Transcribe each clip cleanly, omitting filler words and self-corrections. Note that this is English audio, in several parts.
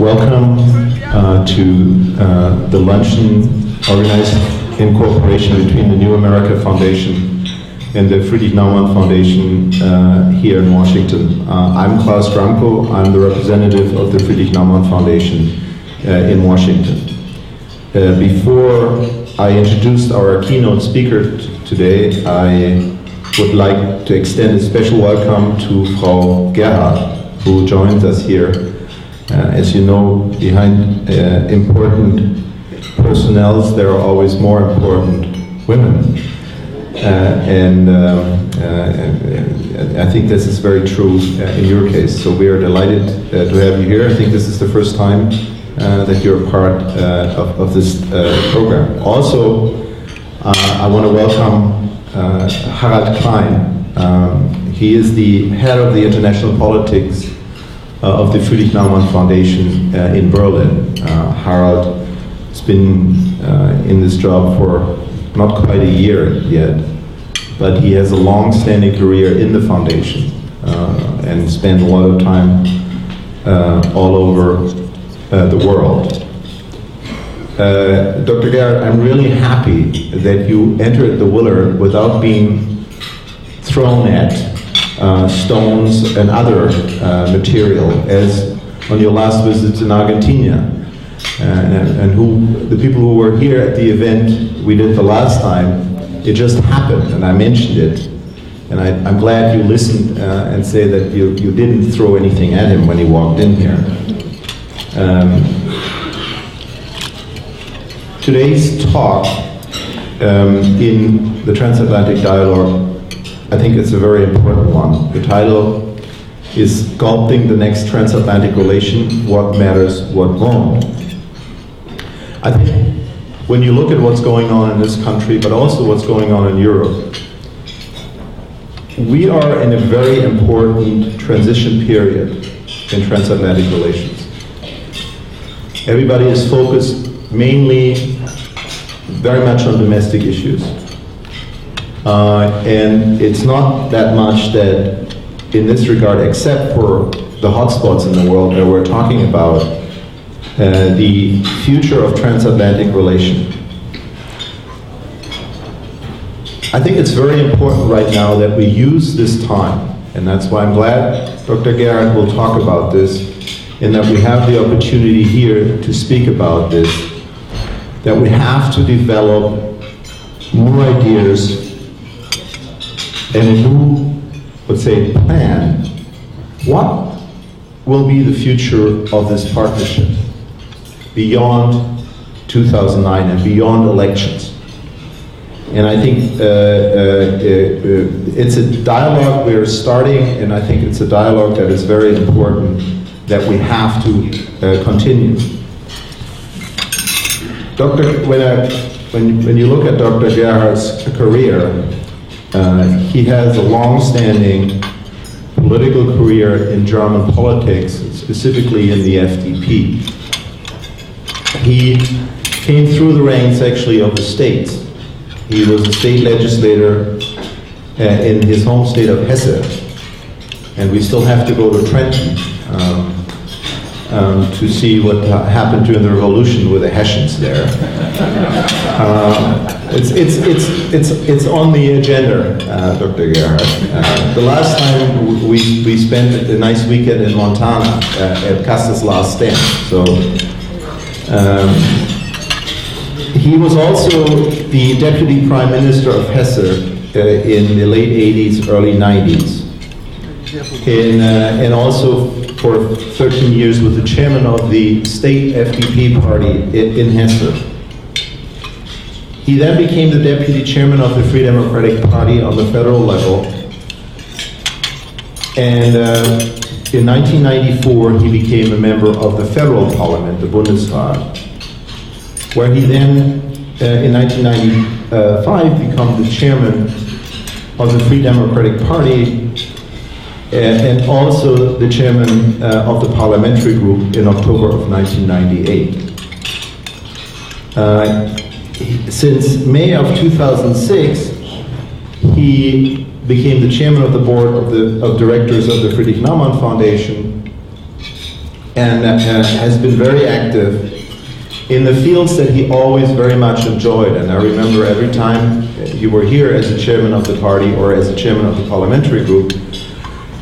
Welcome to the luncheon organized in cooperation between the New America Foundation and the Friedrich Naumann Foundation here in Washington. I'm Klaus Dramko. I'm the representative of the Friedrich Naumann Foundation in Washington. Before I introduce our keynote speaker today, I would like to extend a special welcome to Frau Gerhard, who joins us here. As you know, behind important personnels, there are always more important women. I think this is very true in your case. So we are delighted to have you here. I think this is the first time that you're a part of this program. Also, I want to welcome Harald Klein. He is the head of the international politics of the Friedrich Naumann Foundation in Berlin. Harald has been in this job for not quite a year yet, but he has a long-standing career in the foundation and spent a lot of time all over the world. Dr. Gerhard, I'm really happy that you entered the Willard without being thrown at stones and other material, as on your last visit in Argentina, and the people who were here at the event we did the last time, it just happened, and I mentioned it, and I'm glad you listened and say that you didn't throw anything at him when he walked in here. Today's talk in the Transatlantic Dialogue, I think it's a very important one. The title is Sculpting the Next Transatlantic Relation, What Matters, What Won't. I think when you look at what's going on in this country, but also what's going on in Europe, we are in a very important transition period in transatlantic relations. Everybody is focused mainly very much on domestic issues. And it's not that much that, in this regard, except for the hotspots in the world that we're talking about, the future of transatlantic relation. I think it's very important right now that we use this time, and that's why I'm glad Dr. Gerhard will talk about this, and that we have the opportunity here to speak about this, that we have to develop more ideas and a new, let's say, plan. What will be the future of this partnership beyond 2009 and beyond elections? And I think it's a dialogue we're starting, and I think it's a dialogue that is very important that we have to continue. When you look at Dr. Gerhard's career, he has a long-standing political career in German politics, specifically in the FDP. He came through the ranks, actually, of the states. He was a state legislator in his home state of Hesse, and we still have to go to Trenton to see what happened during the revolution with the Hessians there. It's on the agenda, Dr. Gerhard. The last time we spent a nice weekend in Montana at Custer's Last Stand. So he was also the Deputy Prime Minister of Hesse in the late 80s, early 90s. And also for 13 years was the chairman of the state FDP party in Hesse. He then became the deputy chairman of the Free Democratic Party on the federal level. And in 1994, he became a member of the federal parliament, the Bundesrat, where he then, in 1995, became the chairman of the Free Democratic Party and also the chairman of the parliamentary group in October of 1998. Since May of 2006, he became the chairman of the board of directors of the Friedrich Naumann Foundation, and has been very active in the fields that he always very much enjoyed. And I remember every time you were here as a chairman of the party or as a chairman of the parliamentary group,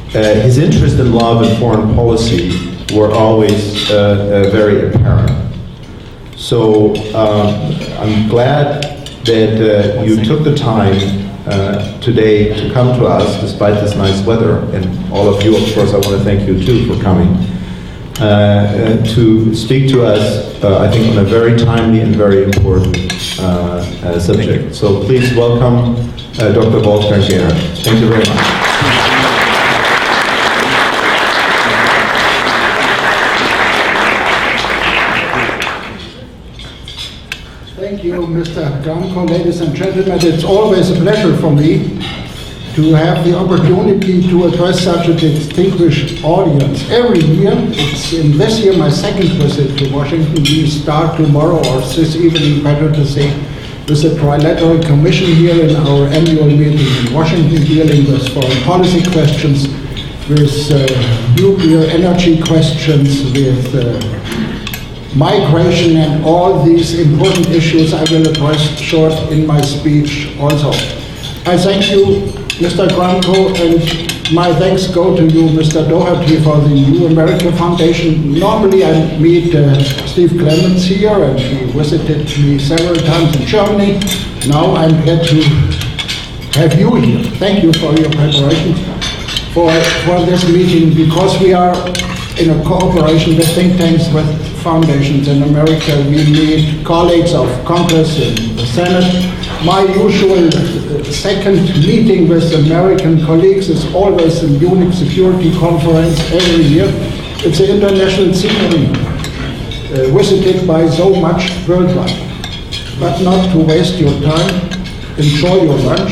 his interest in love and foreign policy were always very apparent. So I'm glad that you took the time today to come to us despite this nice weather, and all of you, of course, I want to thank you too for coming, to speak to us, I think, on a very timely and very important subject. So please welcome Dr. Wolfgang Gerhard. Thank you very much. Thank you, Mr. Gramko. Ladies and gentlemen, it's always a pleasure for me to have the opportunity to address such a distinguished audience. Every year, it's in this year my second visit to Washington. We start tomorrow, or this evening, better to say, with the Trilateral Commission here in our annual meeting in Washington, dealing with foreign policy questions, with nuclear energy questions, with migration, and all these important issues I will address short in my speech also. I thank you, Mr. Gramko, and my thanks go to you, Mr. Doherty, for the New America Foundation. Normally I meet Steve Clements here, and he visited me several times in Germany. Now I'm glad to have you here. Thank you for your preparation for this meeting, because we are in a cooperation with think tanks, with foundations in America. We meet colleagues of Congress and the Senate. My usual second meeting with American colleagues is always a Munich Security Conference every year. It's an international scenery, visited by so much worldwide. But not to waste your time, enjoy your lunch.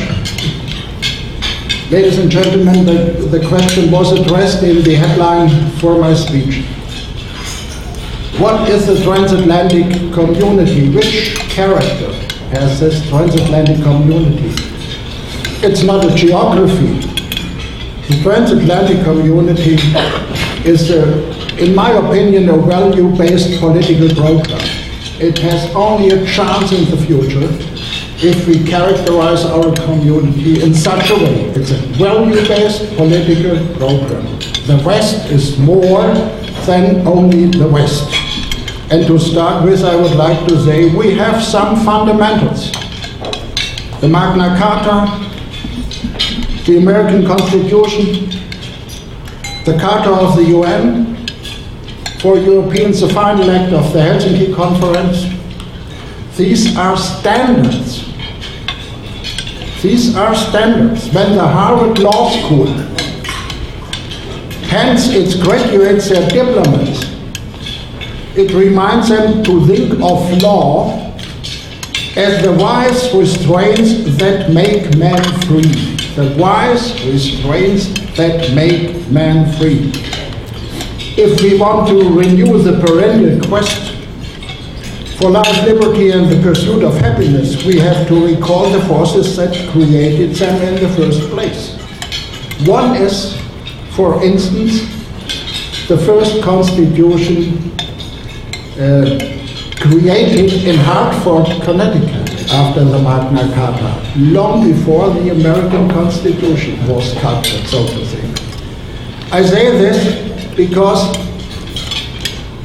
Ladies and gentlemen, the question was addressed in the headline for my speech. What is the transatlantic community? Which character has this transatlantic community? It's not a geography. The transatlantic community is, in my opinion, a value-based political program. It has only a chance in the future if we characterize our community in such a way. It's a value-based political program. The West is more than only the West. And to start with, I would like to say we have some fundamentals. The Magna Carta, the American Constitution, the Charter of the UN, for Europeans the final act of the Helsinki Conference. These are standards. These are standards. When the Harvard Law School hands its graduates their diplomas, it reminds them to think of law as the wise restraints that make man free. The wise restraints that make man free. If we want to renew the perennial quest for life, liberty, and the pursuit of happiness, we have to recall the forces that created them in the first place. One is, for instance, the first constitution created in Hartford, Connecticut, after the Magna Carta, long before the American Constitution was sculpted, so to say. I say this because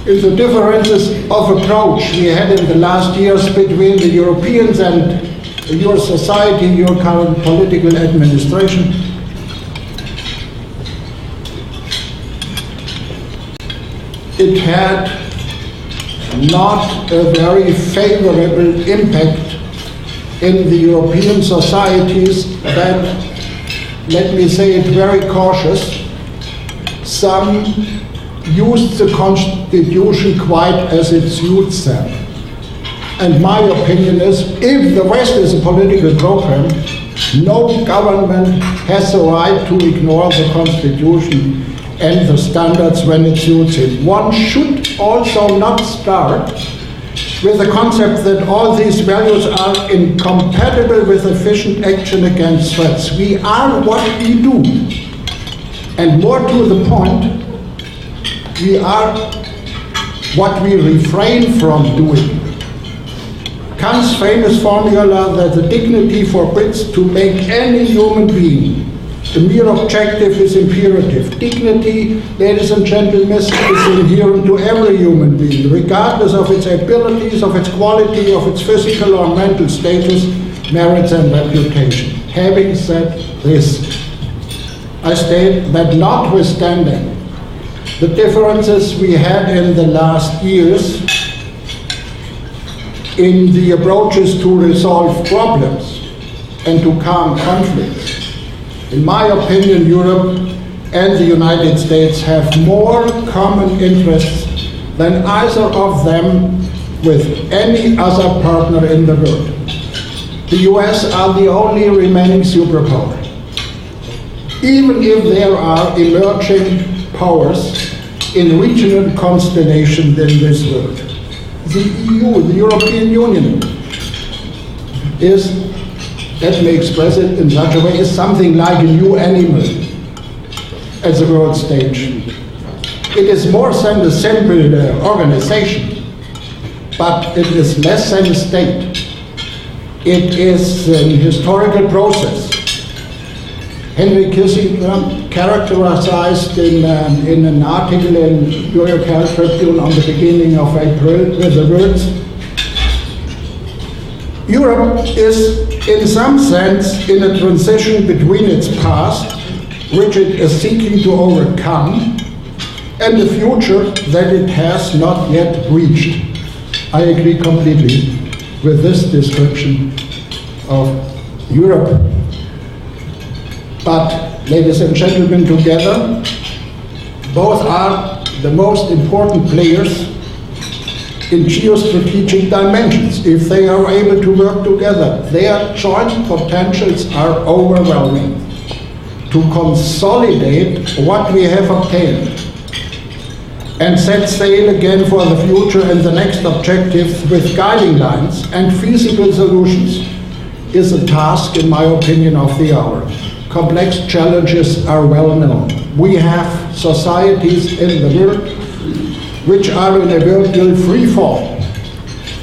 in the differences of approach we had in the last years between the Europeans and your society, your current political administration, it had not a very favorable impact in the European societies that, let me say it very cautious, some used the Constitution quite as it suits them. And my opinion is, if the West is a political program, no government has the right to ignore the Constitution and the standards when it suits it. One should also not start with the concept that all these values are incompatible with efficient action against threats. We are what we do. And more to the point, we are what we refrain from doing. Kant's famous formula that the dignity forbids to make any human being. The mere objective is imperative. Dignity, ladies and gentlemen, is inherent to every human being, regardless of its abilities, of its quality, of its physical or mental status, merits and reputation. Having said this, I state that notwithstanding the differences we had in the last years in the approaches to resolve problems and to calm conflicts, in my opinion, Europe and the United States have more common interests than either of them with any other partner in the world. The US are the only remaining superpower. Even if there are emerging powers in regional constellations in this world, the EU, the European Union, is, let me express it in such a way, is something like a new animal at the world stage. It is more than a simple organization, but it is less than a state. It is an historical process. Henry Kissinger characterized in an article in New York Herald Tribune on the beginning of April with the words, Europe is in some sense in a transition between its past, which it is seeking to overcome, and the future that it has not yet reached. I agree completely with this description of Europe. But, ladies and gentlemen, together, both are the most important players in geostrategic dimensions. If they are able to work together, their joint potentials are overwhelming. To consolidate what we have obtained and set sail again for the future and the next objectives with guiding lines and feasible solutions is a task, in my opinion, of the hour. Complex challenges are well known. We have societies in the world which are in a virtual free fall.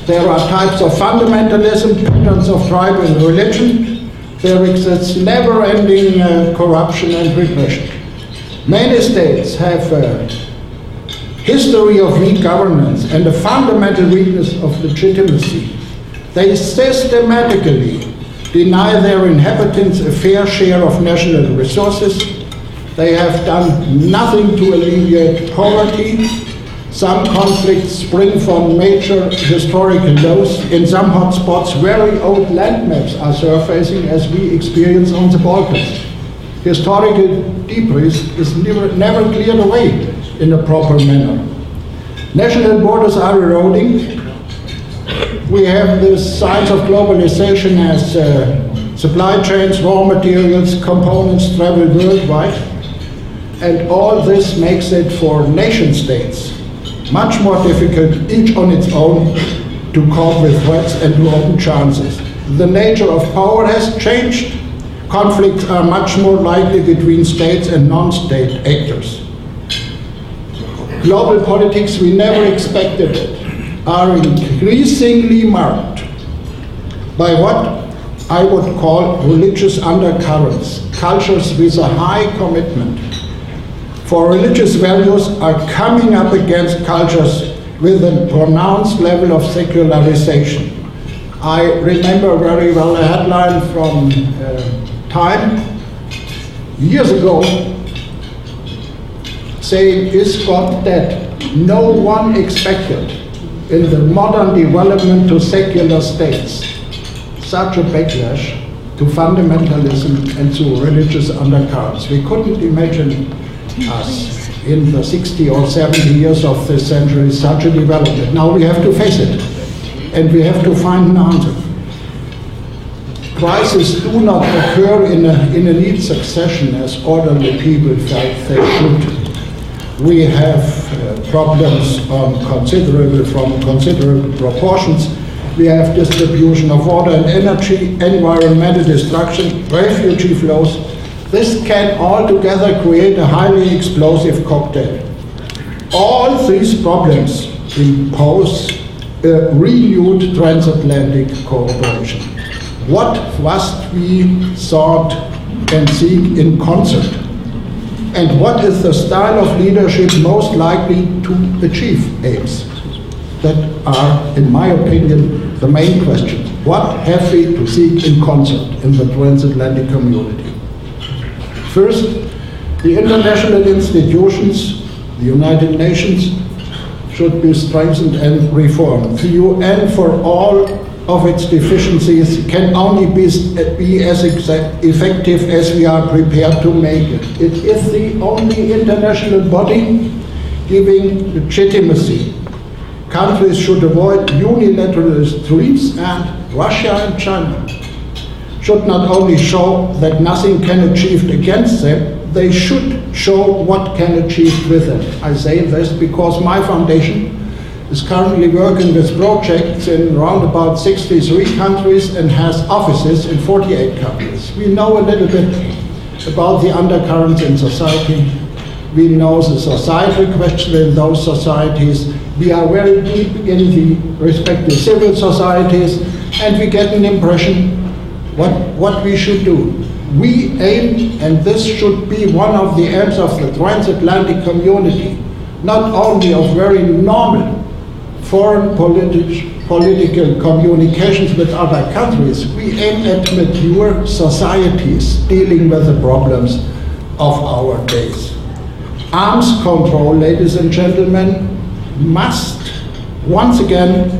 There are types of fundamentalism, patterns of tribal religion. There exists never-ending corruption and repression. Many states have a history of weak governance and a fundamental weakness of legitimacy. They systematically deny their inhabitants a fair share of national resources. They have done nothing to alleviate poverty. Some conflicts spring from major historical lows. In some hotspots, very old land maps are surfacing, as we experience on the Balkans. Historical debris is never cleared away in a proper manner. National borders are eroding. We have the signs of globalization as supply chains, raw materials, components travel worldwide. And all this makes it for nation states much more difficult, each on its own, to cope with threats and to open chances. The nature of power has changed. Conflicts are much more likely between states and non-state actors. Global politics we never expected are increasingly marked by what I would call religious undercurrents. Cultures with a high commitment for religious values are coming up against cultures with a pronounced level of secularization. I remember very well a headline from Time years ago saying, "Is God dead?" No one expected in the modern development to secular states such a backlash to fundamentalism and to religious undercurrents. We couldn't imagine us in the 60 or 70 years of this century such a development. Now we have to face it, and we have to find an answer. Crises do not occur in a neat succession as orderly people felt they should. We have problems from considerable proportions. We have distribution of water and energy, environmental destruction, refugee flows. This can altogether create a highly explosive cocktail. All these problems impose a renewed transatlantic cooperation. What must we sought and seek in concert? And what is the style of leadership most likely to achieve aims? That are, in my opinion, the main questions. What have we to seek in concert in the transatlantic community? First, the international institutions, the United Nations, should be strengthened and reformed. The UN, for all of its deficiencies, can only be as effective as we are prepared to make it. It is the only international body giving legitimacy. Countries should avoid unilateral retreats, and Russia and China should not only show that nothing can achieve against them, they should show what can achieve with them. I say this because my foundation is currently working with projects in around about 63 countries and has offices in 48 countries. We know a little bit about the undercurrents in society. We know the societal question in those societies. We are very deep in the respective civil societies, and we get an impression what we should do. We aim, and this should be one of the aims of the transatlantic community, not only of very normal foreign political communications with other countries, we aim at mature societies dealing with the problems of our days. Arms control, ladies and gentlemen, must once again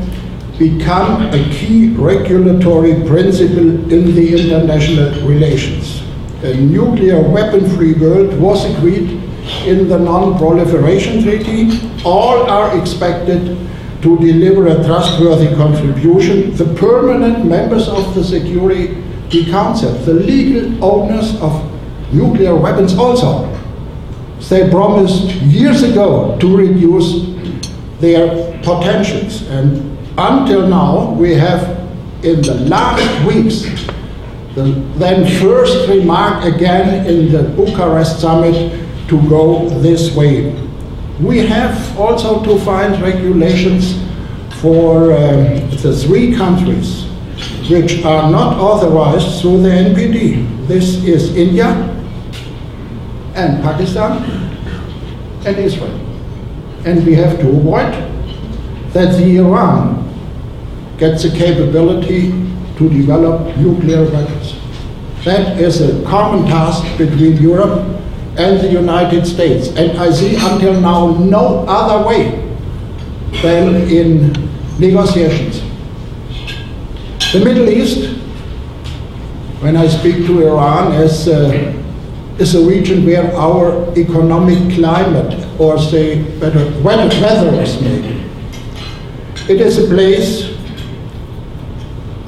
become a key regulatory principle in the international relations. A nuclear weapon-free world was agreed in the Non-Proliferation Treaty. All are expected to deliver a trustworthy contribution. The permanent members of the Security Council, the legal owners of nuclear weapons also, they promised years ago to reduce their potentials. And until now, we have, in the last weeks, the then first remark again in the Bucharest summit to go this way. We have also to find regulations for the 3 countries which are not authorized through the NPT. This is India and Pakistan and Israel. And we have to avoid that the Iran gets the capability to develop nuclear weapons. That is a common task between Europe and the United States. And I see until now no other way than in negotiations. The Middle East, when I speak to Iran, is a region where our economic climate, or say better, weather is made. It is a place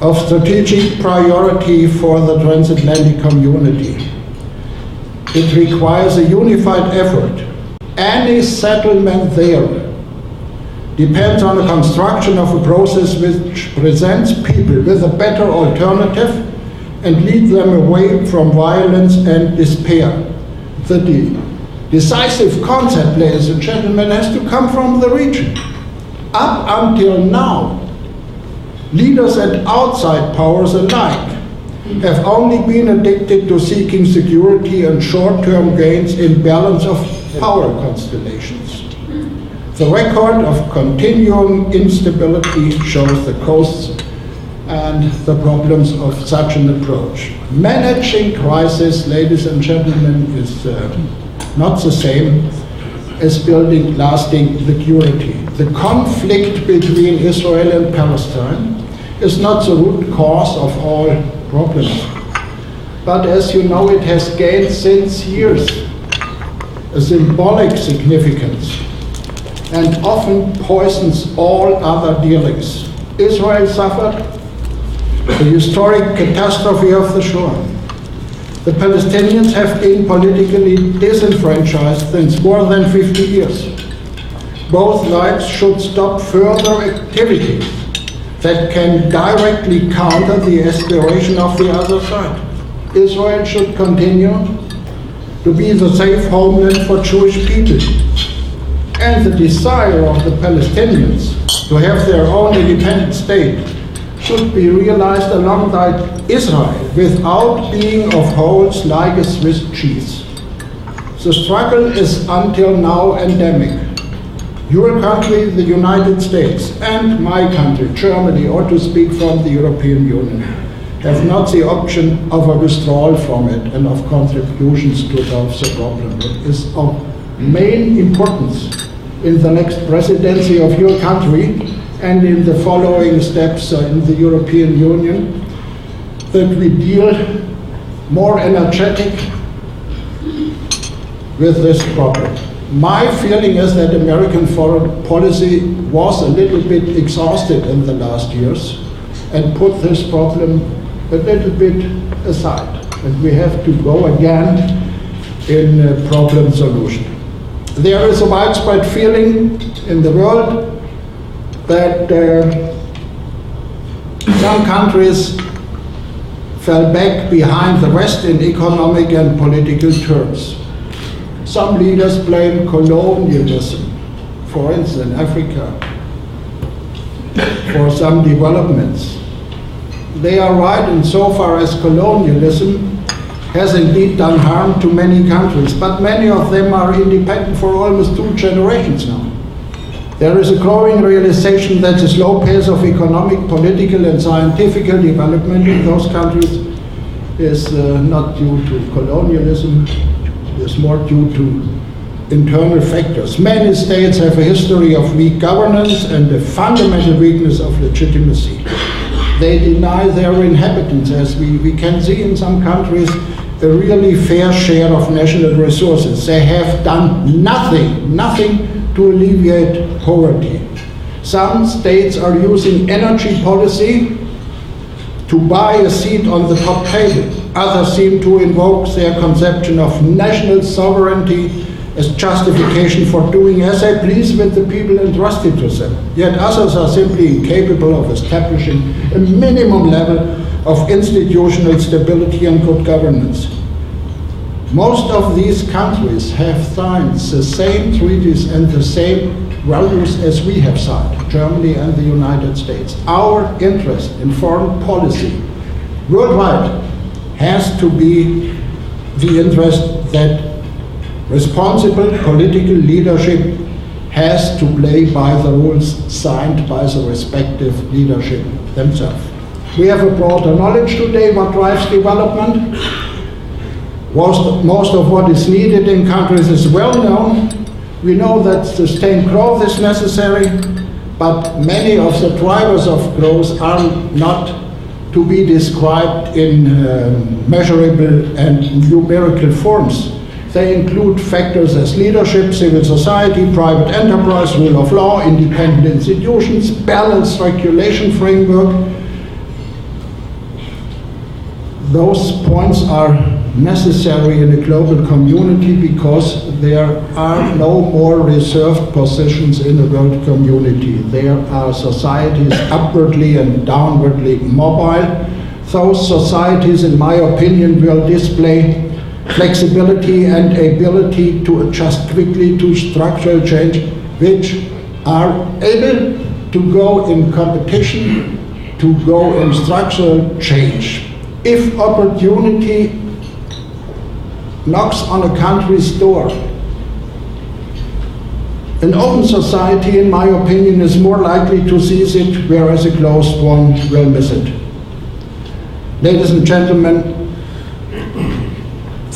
of strategic priority for the transatlantic community. It requires a unified effort. Any settlement there depends on the construction of a process which presents people with a better alternative and leads them away from violence and despair. The decisive concept, ladies and gentlemen, has to come from the region. Up until now, leaders and outside powers alike have only been addicted to seeking security and short-term gains in balance of power constellations. The record of continuing instability shows the costs and the problems of such an approach. Managing crisis, ladies and gentlemen, is not the same as building lasting security. The conflict between Israel and Palestine is not the root cause of all problems. But as you know, it has gained since years a symbolic significance and often poisons all other dealings. Israel suffered the historic catastrophe of the Shoah. The Palestinians have been politically disenfranchised since more than 50 years. Both sides should stop further activities that can directly counter the aspiration of the other side. Israel should continue to be the safe homeland for Jewish people and the desire of the Palestinians to have their own independent state should be realized alongside Israel without being of holes like a Swiss cheese. The struggle is until now endemic. Your country, the United States, and my country, Germany, or to speak from the European Union, have not the option of a withdrawal from it and of contributions to solve the problem. It is of main importance in the next presidency of your country and in the following steps in the European Union that we deal more energetic with this problem. My feeling is that American foreign policy was a little bit exhausted in the last years and put this problem a little bit aside. And we have to go again in problem solution. There is a widespread feeling in the world that some countries fell back behind the West in economic and political terms. Some leaders blame colonialism, for instance, in Africa, for some developments. They are right insofar as colonialism has indeed done harm to many countries, but many of them are independent for almost 2 generations now. There is a growing realization that the slow pace of economic, political, and scientific development in those countries is not due to colonialism, is more due to internal factors. Many states have a history of weak governance and a fundamental weakness of legitimacy. They deny their inhabitants, as we can see in some countries, a really fair share of national resources. They have done nothing to alleviate poverty. Some states are using energy policy to buy a seat on the top table. Others seem to invoke their conception of national sovereignty as justification for doing as they please with the people entrusted to them. Yet others are simply incapable of establishing a minimum level of institutional stability and good governance. Most of these countries have signed the same treaties and the same values as we have signed, Germany and the United States. Our interest in foreign policy worldwide has to be the interest that responsible political leadership has to play by the rules signed by the respective leadership themselves. We have a broader knowledge today what drives development. Most of what is needed in countries is well known. We know that sustained growth is necessary, but many of the drivers of growth are not to be described in measurable and numerical forms. They include factors as leadership, civil society, private enterprise, rule of law, independent institutions, balanced regulation framework. Those points are necessary in a global community because there are no more reserved positions in the world community. There are societies upwardly and downwardly mobile. Those societies, in my opinion, will display flexibility and ability to adjust quickly to structural change, which are able to go in competition, to go in structural change. If opportunity knocks on a country's door, an open society, in my opinion, is more likely to seize it, whereas a closed one will miss it. Ladies and gentlemen,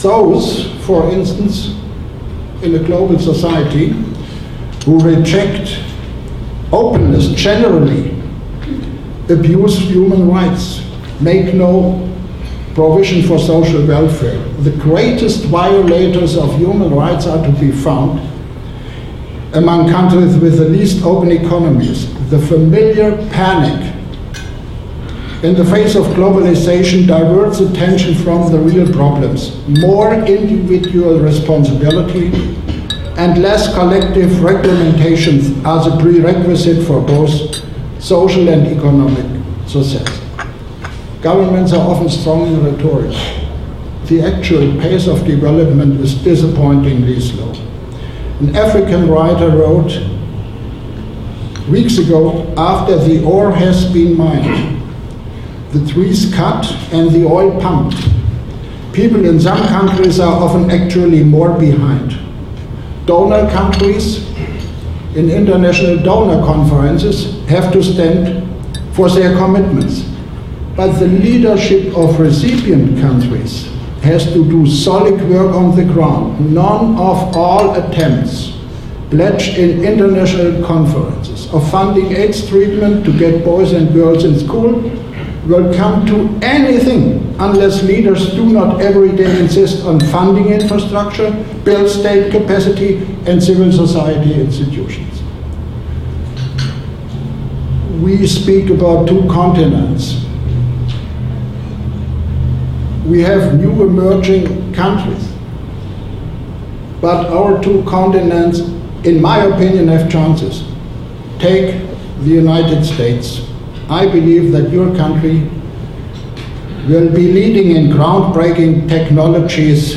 those, for instance, in a global society who reject openness generally, abuse human rights, make no provision for social welfare. The greatest violators of human rights are to be found among countries with the least open economies. The familiar panic in the face of globalization diverts attention from the real problems. More individual responsibility and less collective regulations are the prerequisite for both social and economic success. Governments are often strong in rhetoric. The actual pace of development is disappointingly slow. An African writer wrote weeks ago, after the ore has been mined, the trees cut and the oil pumped, people in some countries are often actually more behind. Donor countries in international donor conferences have to stand for their commitments. But the leadership of recipient countries has to do solid work on the ground. None of all attempts pledged in international conferences of funding AIDS treatment to get boys and girls in school will come to anything unless leaders do not every day insist on funding infrastructure, build state capacity, and civil society institutions. We speak about two continents. We have new emerging countries, but our two continents, in my opinion, have chances. Take the United States. I believe that your country will be leading in groundbreaking technologies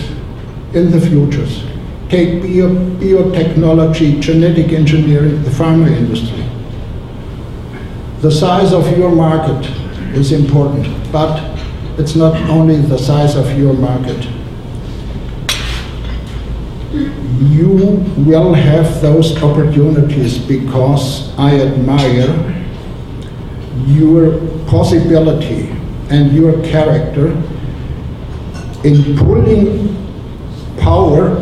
in the futures. Take biotechnology, genetic engineering, the pharma industry. The size of your market is important, but it's not only the size of your market. You will have those opportunities because I admire your possibility and your character in pulling power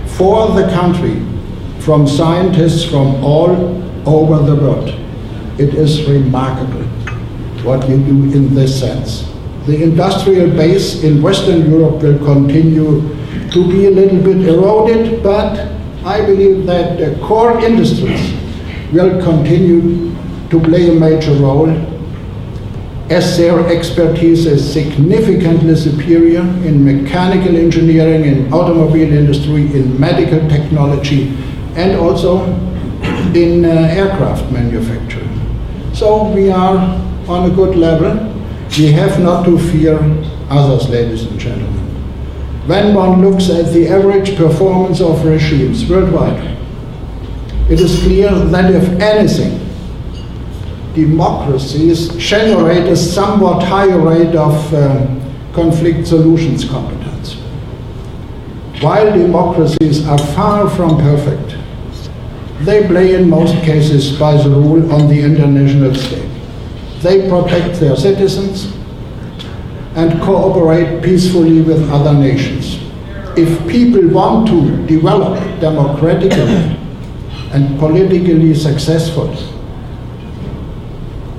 for the country from scientists from all over the world. It is remarkable what you do in this sense. The industrial base in Western Europe will continue to be a little bit eroded, but I believe that the core industries will continue to play a major role as their expertise is significantly superior in mechanical engineering, in automobile industry, in medical technology, and also in aircraft manufacturing. So we are on a good level. We have not to fear others, ladies and gentlemen. When one looks at the average performance of regimes worldwide, it is clear that if anything, democracies generate a somewhat higher rate of conflict solutions competence. While democracies are far from perfect, they play in most cases by the rule on the international state. They protect their citizens and cooperate peacefully with other nations. If people want to develop democratically and politically successful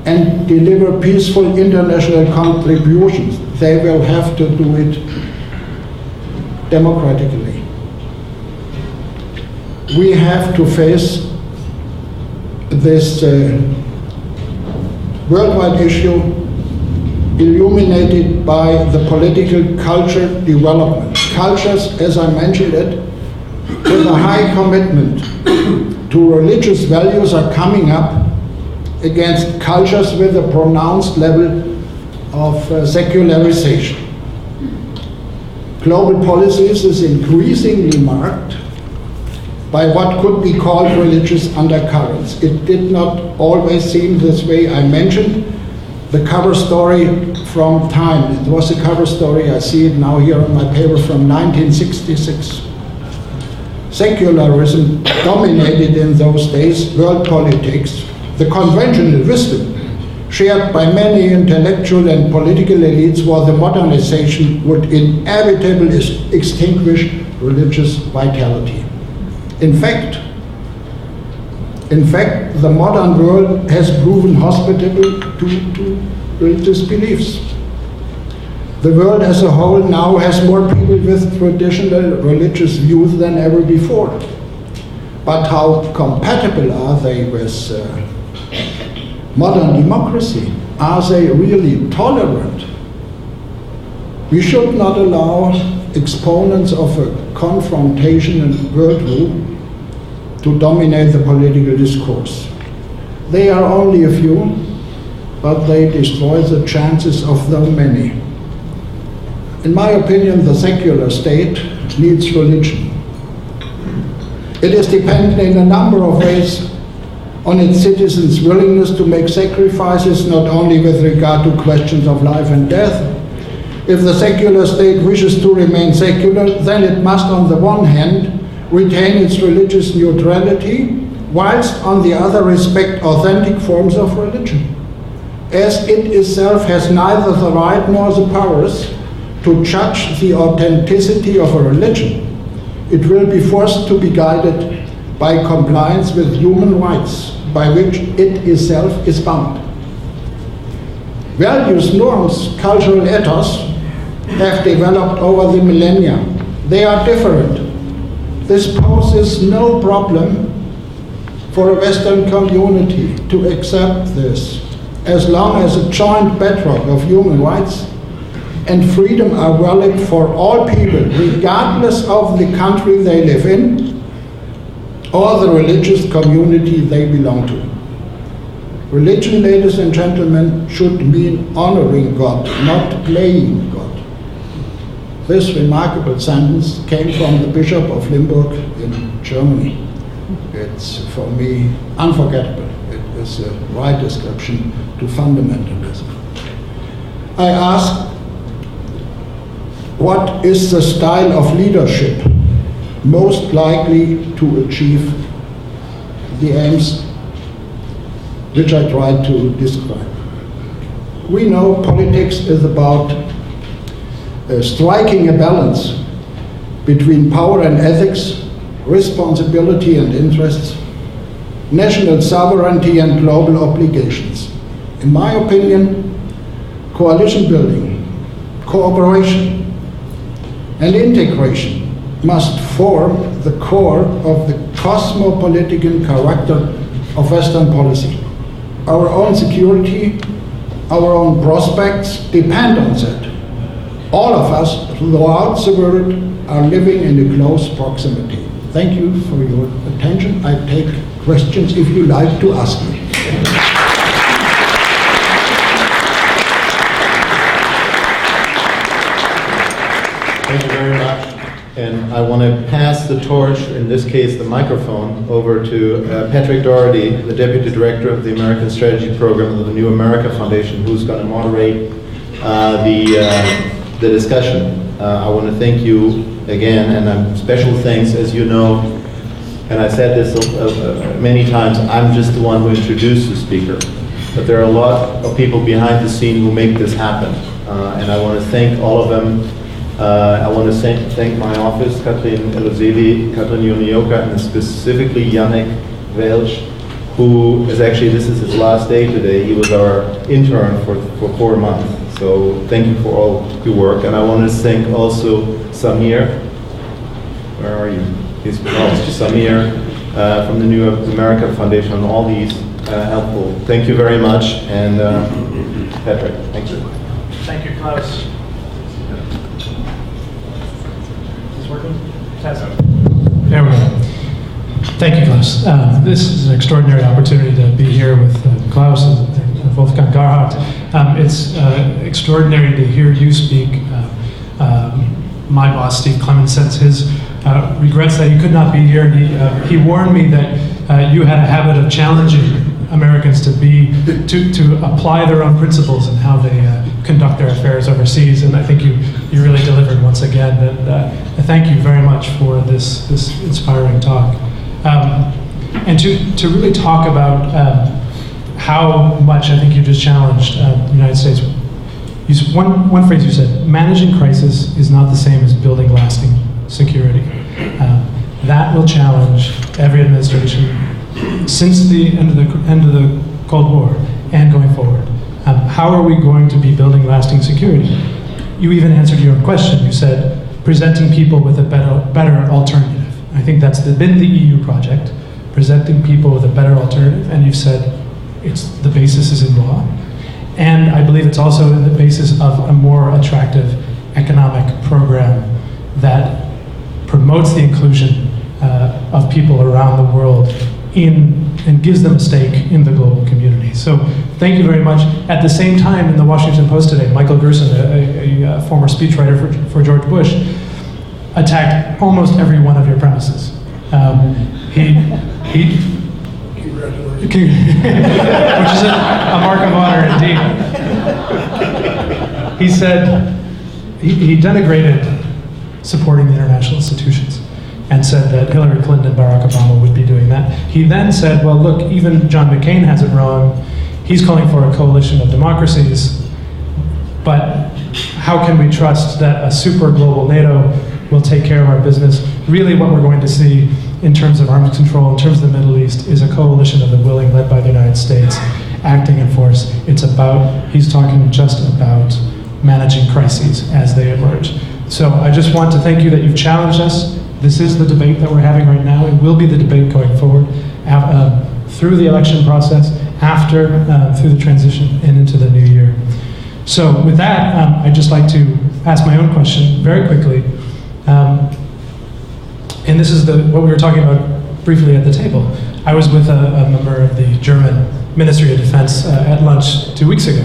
and deliver peaceful international contributions, they will have to do it democratically. We have to face this worldwide issue illuminated by the political culture development. Cultures, as I mentioned it, with a high commitment to religious values are coming up against cultures with a pronounced level of secularization. Global policies is increasingly marked by what could be called religious undercurrents. It did not always seem this way. I mentioned the cover story from Time. It was a cover story, I see it now here on my paper, from 1966. Secularism dominated in those days world politics. The conventional wisdom shared by many intellectual and political elites was the modernization would inevitably extinguish religious vitality. In fact, the modern world has proven hospitable to religious beliefs. The world as a whole now has more people with traditional religious views than ever before. But how compatible are they with modern democracy? Are they really tolerant? We should not allow exponents of a confrontation and worldview to dominate the political discourse. They are only a few, but they destroy the chances of the many. In my opinion, the secular state needs religion. It is dependent in a number of ways on its citizens' willingness to make sacrifices, not only with regard to questions of life and death. If the secular state wishes to remain secular, then it must, on the one hand, retain its religious neutrality, whilst on the other respect authentic forms of religion, as it itself has neither the right nor the powers to judge the authenticity of a religion. It will be forced to be guided by compliance with human rights, by which it itself is bound. Values, norms, cultural ethos have developed over the millennia. They are different. This poses no problem for a Western community to accept this, as long as a joint bedrock of human rights and freedom are valid for all people, regardless of the country they live in or the religious community they belong to. Religion, ladies and gentlemen, should mean honoring God, not playing God. This remarkable sentence came from the Bishop of Limburg in Germany. It's, for me, unforgettable. It is the right description to fundamentalism. I ask, what is the style of leadership most likely to achieve the aims which I tried to describe? We know politics is about striking a balance between power and ethics, responsibility and interests, national sovereignty and global obligations. In my opinion, coalition building, cooperation, and integration must form the core of the cosmopolitan character of Western policy. Our own security, our own prospects depend on that. All of us throughout the world are living in a close proximity. Thank you for your attention. I take questions if you like to ask me. Thank you very much. And I want to pass the torch, in this case the microphone, over to Patrick Doherty, the Deputy Director of the American Strategy Program of the New America Foundation, who's going to moderate the discussion. I want to thank you again, and special thanks, as you know, and I said this many times, I'm just the one who introduced the speaker, but there are a lot of people behind the scene who make this happen, and I want to thank all of them. I want to thank my office, Katrin Eloseli, Katrin Junioka, and specifically Yannick Welch, who is actually, this is his last day today. He was our intern for 4 months. So thank you for all your work. And I want to thank also Samir. Where are you? He's Samir from the New America Foundation on all these helpful. Thank you very much. And Patrick, thank you. Thank you, Klaus. There we go. Thank you, Klaus. This is an extraordinary opportunity to be here with Klaus and Wolfgang Garhardt. It's extraordinary to hear you speak. My boss, Steve Clemens, sends his regrets that he could not be here. He warned me that you had a habit of challenging Americans to apply their own principles in how they conduct their affairs overseas, and I think you really delivered once again. And I thank you very much for this inspiring talk, and to really talk about how much I think you just challenged the United States. One phrase you said: managing crisis is not the same as building lasting security. That will challenge every administration since the end of the Cold War and going forward. How are we going to be building lasting security? You even answered your own question. You said presenting people with a better alternative. I think that's been the EU project, presenting people with a better alternative, and you've said the basis is in law. And I believe it's also the basis of a more attractive economic program that promotes the inclusion of people around the world and gives them a stake in the global community. So thank you very much. At the same time, in the Washington Post today, Michael Gerson, a former speechwriter for George Bush, attacked almost every one of your premises. He which is a mark of honor indeed. He said he denigrated supporting the international institutions and said that Hillary Clinton and Barack Obama would be doing that. He then said, well, look, even John McCain has it wrong. He's calling for a coalition of democracies, but how can we trust that a super global NATO will take care of our business? Really what we're going to see in terms of arms control, in terms of the Middle East, is a coalition of the willing led by the United States acting in force. It's about, he's talking just about managing crises as they emerge. So I just want to thank you that you've challenged us. This is the debate that we're having right now. It will be the debate going forward through the election process, after, through the transition and into the new year. So with that, I'd just like to ask my own question very quickly. And this is what we were talking about briefly at the table. I was with a member of the German Ministry of Defense at lunch 2 weeks ago.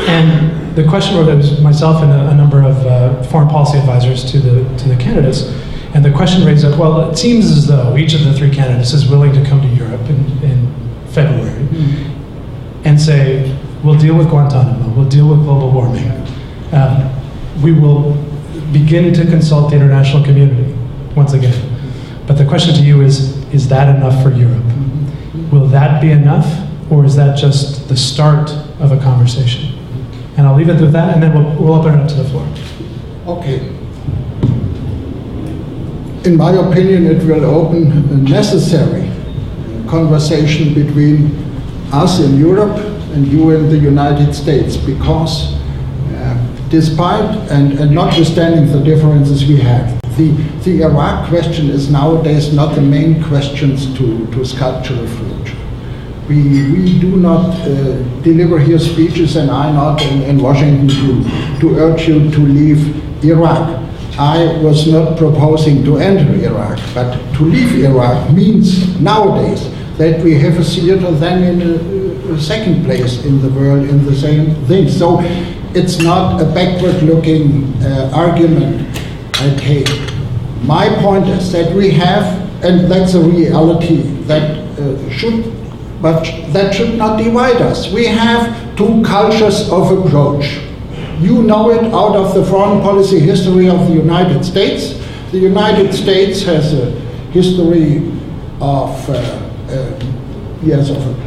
And the question was, it was myself and a number of foreign policy advisors to the candidates. And the question raised up, well, it seems as though each of the three candidates is willing to come to Europe in February and say, we'll deal with Guantanamo, we'll deal with global warming. We will begin to consult the international community once again. But the question to you is that enough for Europe? Will that be enough, or is that just the start of a conversation? And I'll leave it with that, and then we'll open it up to the floor. Okay. In my opinion, it will open a necessary conversation between us in Europe and you in the United States, because despite and notwithstanding the differences we have, the Iraq question is nowadays not the main questions to sculptural future. We do not deliver here speeches, and I'm not in Washington to urge you to leave Iraq. I was not proposing to enter Iraq, but to leave Iraq means nowadays that we have a theater then in a second place in the world in the same thing. So it's not a backward-looking argument I take. My point is that we have, and that's a reality that that should not divide us. We have two cultures of approach. You know it out of the foreign policy history of the United States. The United States has a history of a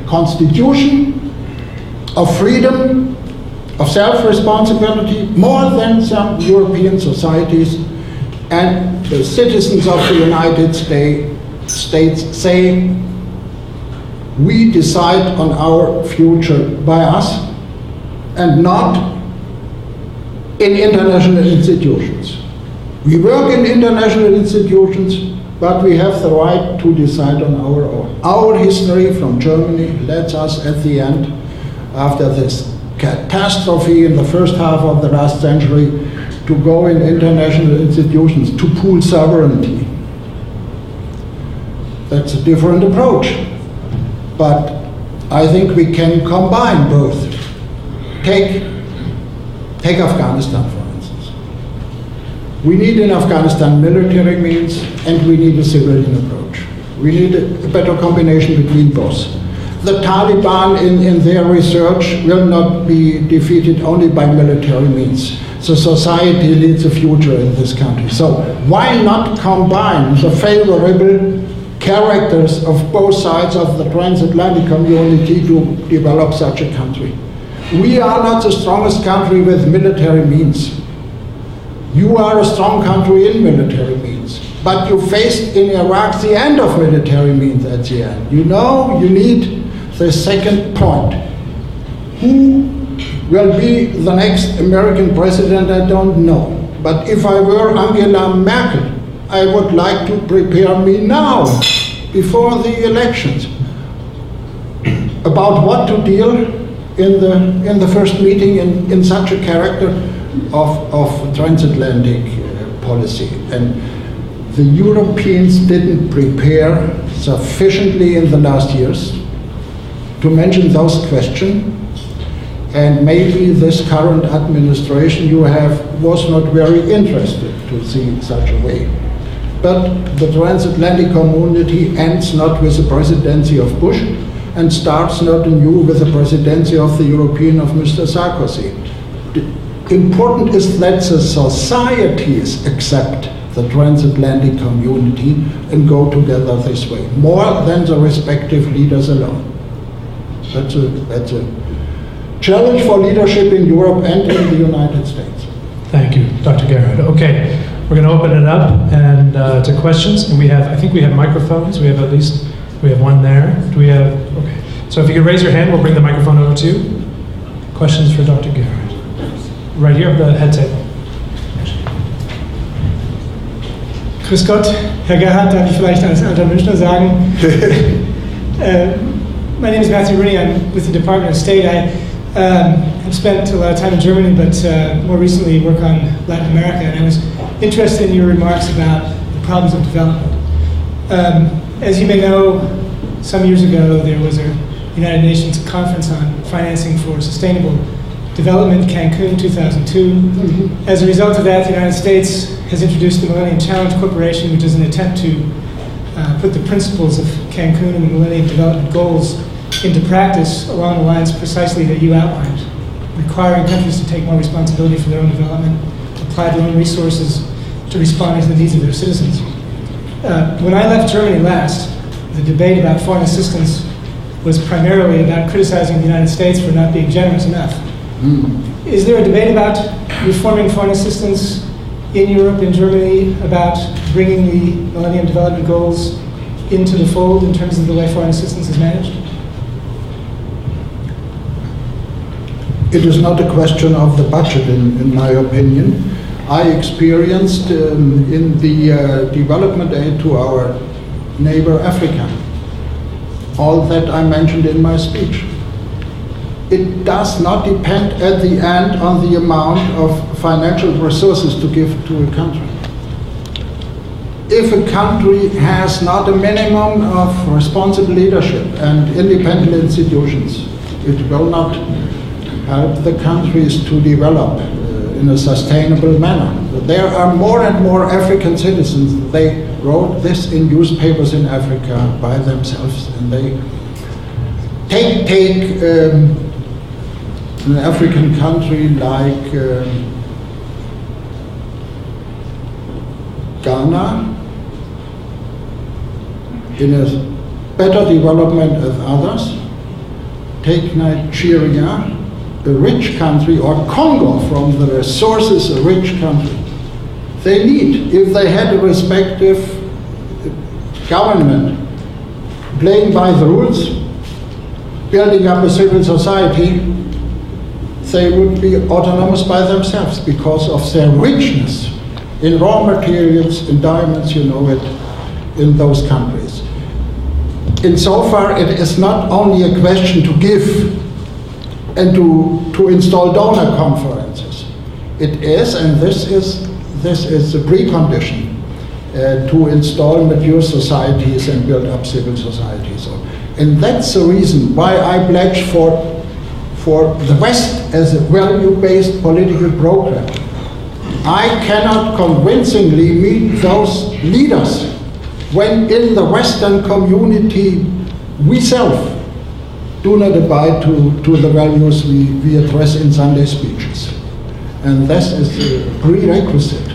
constitution, of freedom, of self-responsibility, more than some European societies. And the citizens of the United States say, we decide on our future by us and not in international institutions. We work in international institutions, but we have the right to decide on our own. Our history from Germany led us at the end, after this catastrophe in the first half of the last century, to go in international institutions to pool sovereignty. That's a different approach. But I think we can combine both. Take Afghanistan, for instance. We need in Afghanistan military means, and we need a civilian approach. We need a better combination between both. The Taliban in their research will not be defeated only by military means. So society leads a future in this country. So why not combine the favorable characters of both sides of the transatlantic community to develop such a country? We are not the strongest country with military means. You are a strong country in military means. But you faced in Iraq the end of military means at the end. You know, you need the second point. Who will be the next American president? I don't know. But if I were Angela Merkel, I would like to prepare me now, before the elections, about what to deal in the first meeting in such a character of transatlantic policy. And the Europeans didn't prepare sufficiently in the last years to mention those questions. And maybe this current administration you have was not very interested to see such a way. But the transatlantic community ends not with the presidency of Bush and starts not anew with the presidency of the European of Mr. Sarkozy. Important is that the societies accept the transatlantic community and go together this way, more than the respective leaders alone. That's a challenge for leadership in Europe and in the United States. Thank you, Dr. Gerhard. Okay, we're going to open it up and to questions. And I think we have microphones. We have one there. Do we have? Okay. So if you could raise your hand, we'll bring the microphone over to you. Questions for Dr. Gerhard? Right here at the head table. Grüß Gott, Herr Gerhard, darf ich vielleicht als alter Münchner sagen. My name is Matthew Rooney. I'm with the Department of State. I have spent a lot of time in Germany, but more recently work on Latin America. And I was interested in your remarks about the problems of development. As you may know, some years ago there was a United Nations conference on financing for sustainable development, Cancun 2002. As a result of that, the United States has introduced the Millennium Challenge Corporation, which is an attempt to put the principles of Cancun and the Millennium Development Goals into practice along the lines precisely that you outlined, requiring countries to take more responsibility for their own development, apply their own resources to respond to the needs of their citizens. When I left Germany last, the debate about foreign assistance was primarily about criticizing the United States for not being generous enough. Is there a debate about reforming foreign assistance in Europe, in Germany, about bringing the Millennium Development Goals into the fold in terms of the way foreign assistance is managed? It is not a question of the budget, in my opinion. I experienced in the development aid to our neighbor Africa all that I mentioned in my speech. It does not depend at the end on the amount of financial resources to give to a country. If a country has not a minimum of responsible leadership and independent institutions, it will not help the countries to develop in a sustainable manner. There are more and more African citizens. They wrote this in newspapers in Africa by themselves, and they take an African country like Ghana in a better development than others. Take Nigeria, a rich country, or Congo, from the resources, a rich country. They need, if they had a respective government playing by the rules, building up a civil society, they would be autonomous by themselves because of their richness in raw materials, in diamonds, you know it, in those countries. Insofar, it is not only a question to give and to install donor conferences. It is, and this is the precondition to install mature societies and build up civil societies. And that's the reason why I pledge for the West as a value-based political program. I cannot convincingly meet those leaders when in the Western community we self do not abide to the values we address in Sunday speeches. And this is a prerequisite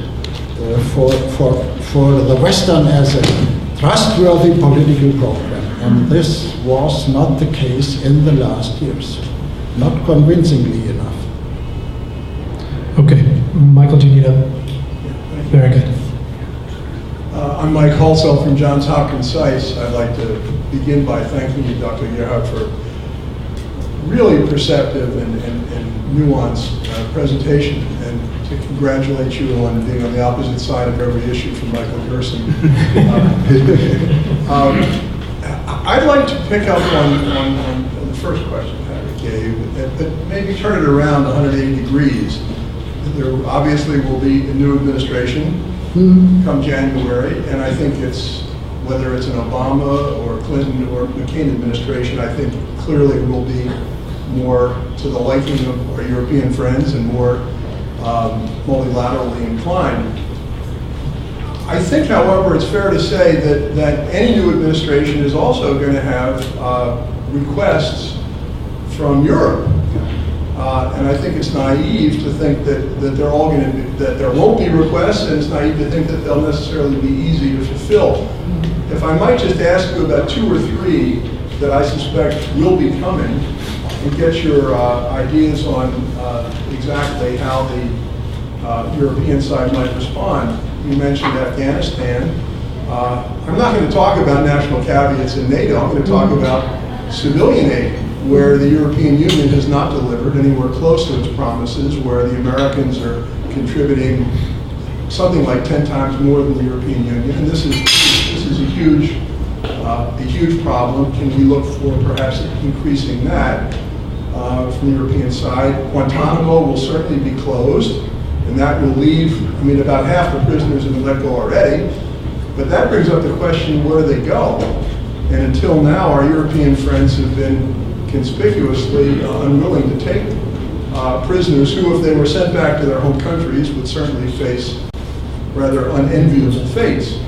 for the Western as a trustworthy political program. And this was not the case in the last years. Not convincingly enough. Okay, Michael, do you need a? Very good. I'm Mike Halsell from Johns Hopkins SAIS. I'd like to begin by thanking you, Dr. Gerhard, for really perceptive and nuanced presentation, and to congratulate you on being on the opposite side of every issue from Michael Gerson. I'd like to pick up on the first question Harry gave, but maybe turn it around 180 degrees. There obviously will be a new administration come January, and I think whether it's an Obama or Clinton or McCain administration, I think clearly will be more to the liking of our European friends and more multilaterally inclined. I think, however, it's fair to say that any new administration is also going to have requests from Europe. And I think it's naive to think that they're all going to be, that there won't be requests, and it's naive to think that they'll necessarily be easy to fulfill. If I might just ask you about 2 or 3 that I suspect will be coming, and get your ideas on exactly how the European side might respond. You mentioned Afghanistan. I'm not going to talk about national caveats in NATO. I'm going to talk about civilian aid, where the European Union has not delivered anywhere close to its promises, where the Americans are contributing something like 10 times more than the European Union. And this is a huge problem. Can we look for perhaps increasing that from the European side? Guantanamo will certainly be closed, and that will leave, I mean, about half the prisoners have been let go already. But that brings up the question, where do they go? And until now, our European friends have been conspicuously unwilling to take prisoners who, if they were sent back to their home countries, would certainly face rather unenviable fates.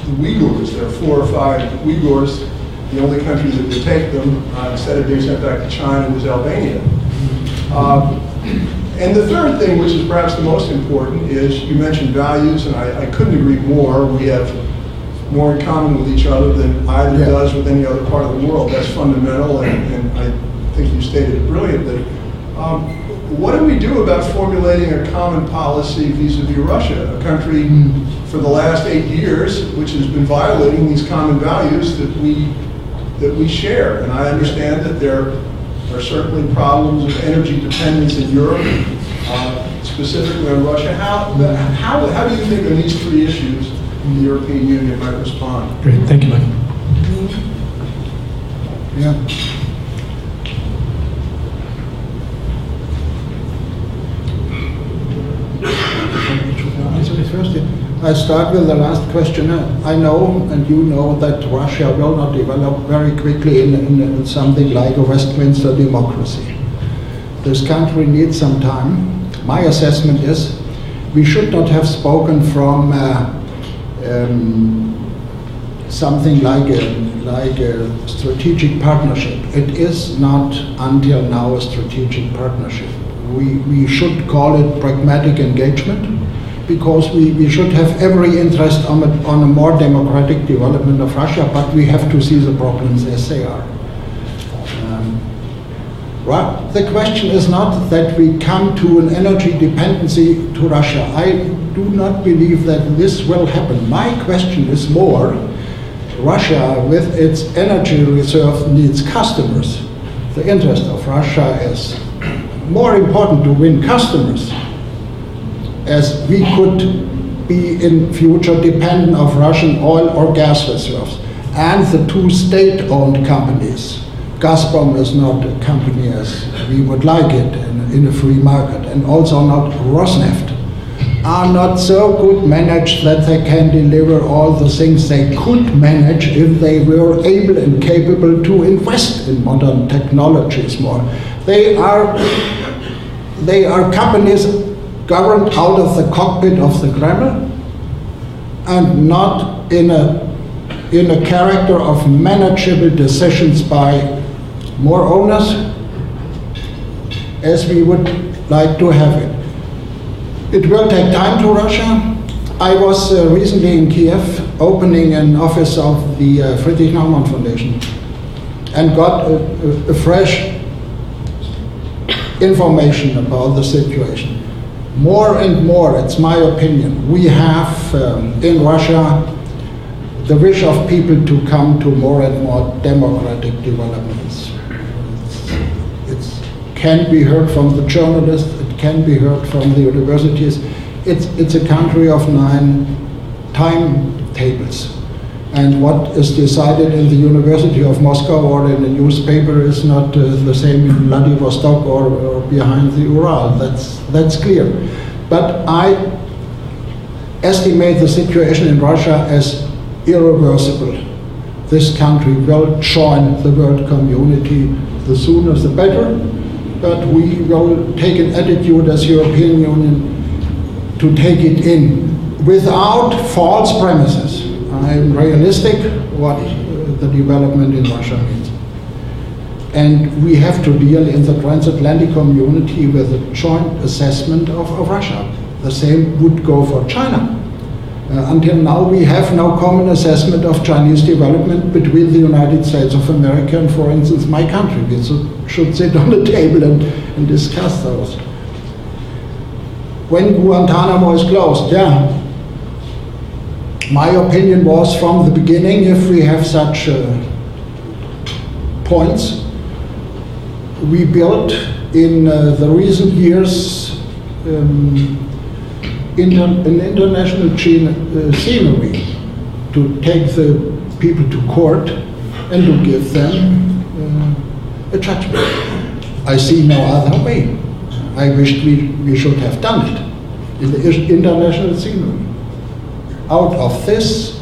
The Uyghurs, there are 4 or 5 Uyghurs. The only country that would take them, instead of being sent back to China, was Albania. And the third thing, which is perhaps the most important, is you mentioned values, and I couldn't agree more. We have more in common with each other than either does with any other part of the world. That's fundamental, and I think you stated it brilliantly. What do we do about formulating a common policy vis-a-vis Russia, a country for the last 8 years which has been violating these common values that we share? And I understand that there are certainly problems of energy dependence in Europe, specifically on Russia. How do you think on these 3 issues the European Union might respond? Great, thank you, Mike. Yeah. I start with the last question. I know, and you know, that Russia will not develop very quickly in something like a Westminster democracy. This country needs some time. My assessment is we should not have spoken from something like a strategic partnership. It is not until now a strategic partnership. We should call it pragmatic engagement, because we should have every interest on a more democratic development of Russia, but we have to see the problems as they are. The question is not that we come to an energy dependency to Russia. I do not believe that this will happen. My question is more, Russia with its energy reserve needs customers. The interest of Russia is more important to win customers, as we could be in future dependent of Russian oil or gas reserves. And the 2 state-owned companies, Gazprom is not a company as we would like it in a free market, and also not Rosneft, are not so good managed that they can deliver all the things they could manage if they were able and capable to invest in modern technologies more. They are companies governed out of the cockpit of the Kremlin, and not in a character of manageable decisions by more owners, as we would like to have it. It will take time to Russia. I was recently in Kiev opening an office of the Friedrich Naumann Foundation, and got a fresh information about the situation. More and more, it's my opinion, we have in Russia the wish of people to come to more and more democratic developments. It can be heard from the journalists, it can be heard from the universities. It's a country of 9 timetables. And what is decided in the University of Moscow or in a newspaper is not the same in Vladivostok or behind the Ural. That's clear. But I estimate the situation in Russia as irreversible. This country will join the world community. The sooner the better. But we will take an attitude as European Union to take it in without false premises. I'm realistic what the development in Russia means. And we have to deal in the transatlantic community with a joint assessment of Russia. The same would go for China. Until now, we have no common assessment of Chinese development between the United States of America and, for instance, my country. We should sit on the table and discuss those. When Guantanamo is closed, yeah, my opinion was from the beginning, if we have such points, we built in the recent years an international scenery to take the people to court and to give them a judgment. I see no other way. I wished we should have done it in the international scenery. Out of this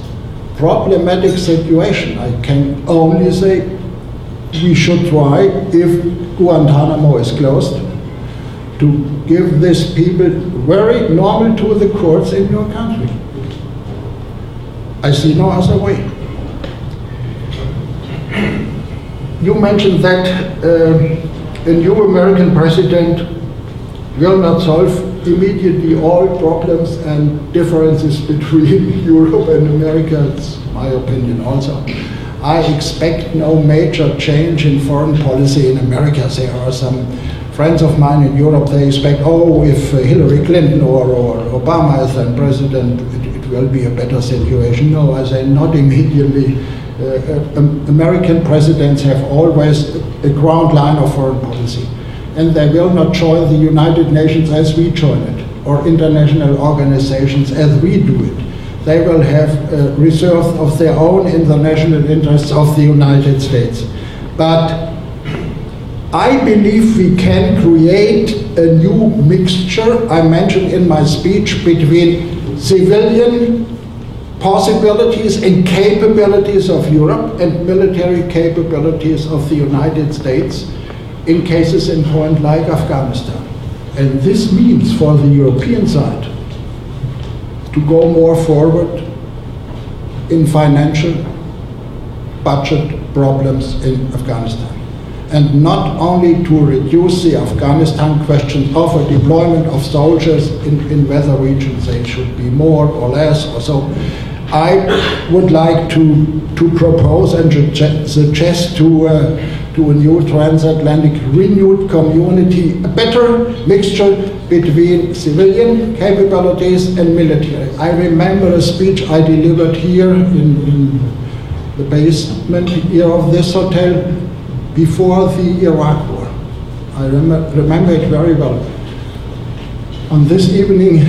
problematic situation, I can only say we should try, if Guantanamo is closed, to give these people very normal to the courts in your country. I see no other way. You mentioned that a new American president will not solve immediately all problems and differences between Europe and America. It's my opinion also. I expect no major change in foreign policy in America. There are some friends of mine in Europe, they expect, if Hillary Clinton or Obama is then president, it will be a better situation. No, I say not immediately. American presidents have always a ground line of foreign policy. And they will not join the United Nations as we join it, or international organizations as we do it. They will have a reserve of their own in the national interests of the United States. But I believe we can create a new mixture, I mentioned in my speech, between civilian possibilities and capabilities of Europe and military capabilities of the United States in cases in point like Afghanistan. And this means for the European side to go more forward in financial budget problems in Afghanistan. And not only to reduce the Afghanistan question of a deployment of soldiers in weather regions, they should be more or less or so. I would like to propose and suggest to a new transatlantic renewed community a better mixture between civilian capabilities and military. I remember a speech I delivered here in the basement here of this hotel before the Iraq War. I remember it very well. On this evening,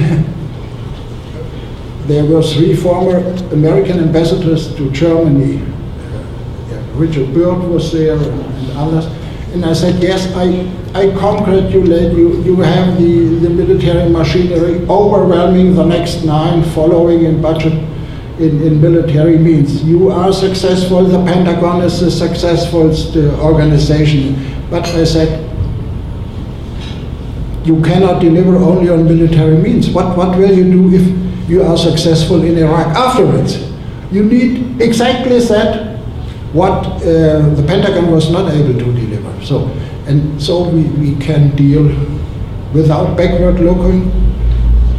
there were 3 former American ambassadors to Germany. Richard Byrd was there and others. And I said, yes, I congratulate you. You have the military machinery overwhelming the next 9 following in budget in military means. You are successful. The Pentagon is the successful organization. But I said, you cannot deliver only on military means. What will you do if you are successful in Iraq afterwards? You need exactly that what the Pentagon was not able to deliver. So we can deal without backward looking